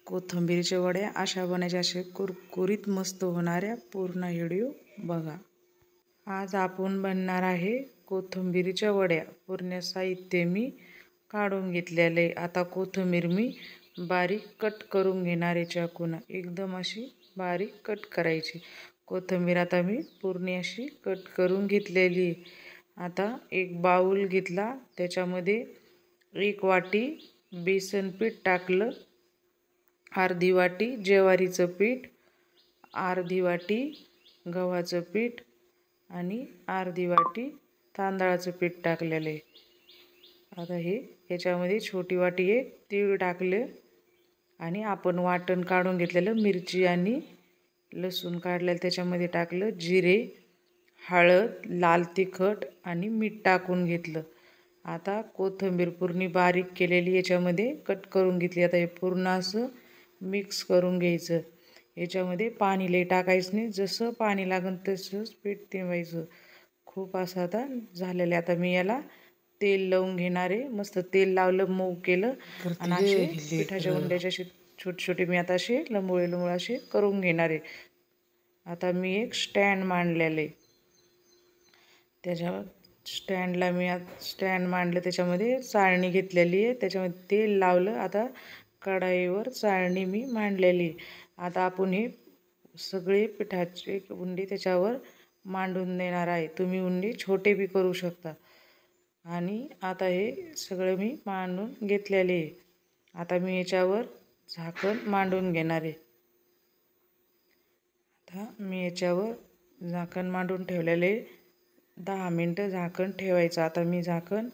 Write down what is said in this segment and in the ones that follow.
कोथिंबीरच्या वड्या अशा बनायच्या, असे कुरकुरीत मस्त होणाऱ्या. पूर्ण व्हिडिओ बघा. आज आपण बनणार आहे कोथिंबीरच्या वड्या. पूर्ण साहित्य मी काढून घेतलेले. आता कोथिंबीर मी बारीक कट करून घेणार आहे चाकून. एकदम अशी बारीक कट करायची कोथिंबीर. आता मी पूर्ण अशी कट करून घेतलेली. आता एक बाउल घेतला, त्याच्यामध्ये 1 वाटी बेसन पीठ टाकलं, अर्धी वाटी ज्वारीचं पीठ, अर्धी वाटी गव्हाचं पीठ आणि अर्धी वाटी तांदळाचं पीठ टाकलेलं आहे. आता हे याच्यामध्ये छोटी वाटी एक तीळ टाकले आणि आपण वाटण काढून घेतलेलं मिरची आणि लसूण काढलेलं त्याच्यामध्ये टाकलं. जिरे, हळद, लाल तिखट आणि मीठ टाकून घेतलं. आता कोथिंबीर पूर्ण बारीक केलेली याच्यामध्ये कट करून घेतली. आता हे पूर्ण असं मिक्स करून घ्यायचं. याच्यामध्ये पाणी लई टाकायचं नाही, जसं पाणी लागेल तसंच पीठ ठेवायचं. खूप असं आता झालेलं आहे. आता मी याला तेल लावून घेणार आहे. मस्त तेल लावलं, मऊ केलं आणि असे पिठाच्या उंड्याचे असे छोटे छोटे मी आता असे लंबोळे असे करून घेणार आहे. आता मी एक स्टँड मांडलेलं आहे. त्याच्या स्टँडला मी स्टँड मांडलं, त्याच्यामध्ये चाळणी घेतलेली आहे, त्याच्यामध्ये तेल लावलं. आता कढाईवर चाळणी मी मांडलेली. आता आपण हे सगळे पिठाचे उंडे त्याच्यावर मांडून देणार आहे. तुम्ही उंडे छोटे बी करू शकता. आणि आता हे सगळं मी मांडून घेतलेले आहे. आता मी याच्यावर झाकण मांडून घेणार आहे. आता मी याच्यावर झाकण मांडून ठेवलेले. 10 मिनटं झाकण ठेवायचं. आता मी झाकण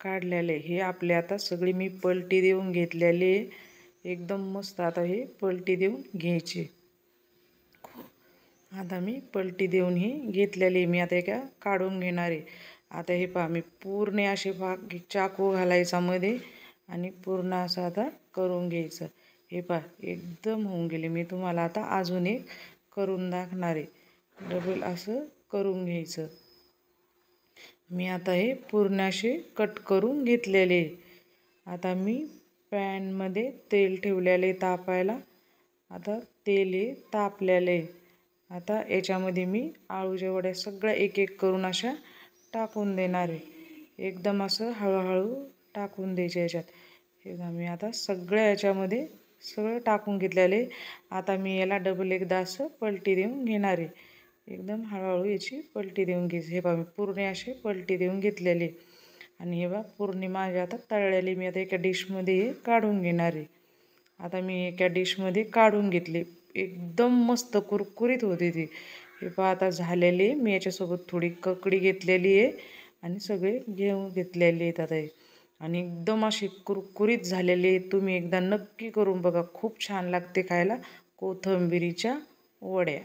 काढलेले. हे आपले आता सगळी मी पलटी देऊन घेतलेले. एकदम मस्त आता हे पलटी देऊन घ्यायची. आता मी पलटी देऊन ही घेतलेली. मी आता एका काढून घेणार आहे. आता हे पहा, मी पूर्ण असे चाकू घालायचा मध्ये आणि पूर्ण असं आता करून घ्यायचं. हे पहा एकदम होऊन गेले. मी तुम्हाला आता अजून एक करून दाखवणार आहे. डबल असं करून घ्यायचं. मी आता हे पूर्ण असे कट करून घेतलेले. आता मी पॅनमध्ये तेल ठेवलेले तापायला. आता तेल हे तापलेले. आता याच्यामध्ये मी आळूच्या वड्या सगळ्या एक एक करून अशा टाकून देणार आहे. एकदम असं हळूहळू टाकून द्यायचे याच्यात. हे मी आता सगळ्या याच्यामध्ये सगळं टाकून घेतलेले. आता मी याला डबल एकदा असं पलटी देऊन घेणार आहे. एकदम हळूहळू याची पलटी देऊन घ्यायची. हे पहा मी पूर्ण असे पलटी देऊन घेतलेले. आणि हे बघा पूर्ण माझे आता तळलेले. मी आता एका डिशमध्ये हे काढून घेणार आहे. आता मी एका डिशमध्ये काढून घेतले. एकदम मस्त कुरकुरीत होती ती. हे पहा आता झालेली. मी याच्यासोबत थोडी ककडी घेतलेली आहे आणि सगळे घेऊन घेतलेले आहेत आता हे. आणि एकदम अशी कुरकुरीत झालेली. तुम्ही एकदा नक्की करून बघा. खूप छान लागते खायला कोथिंबीरीच्या वड्या.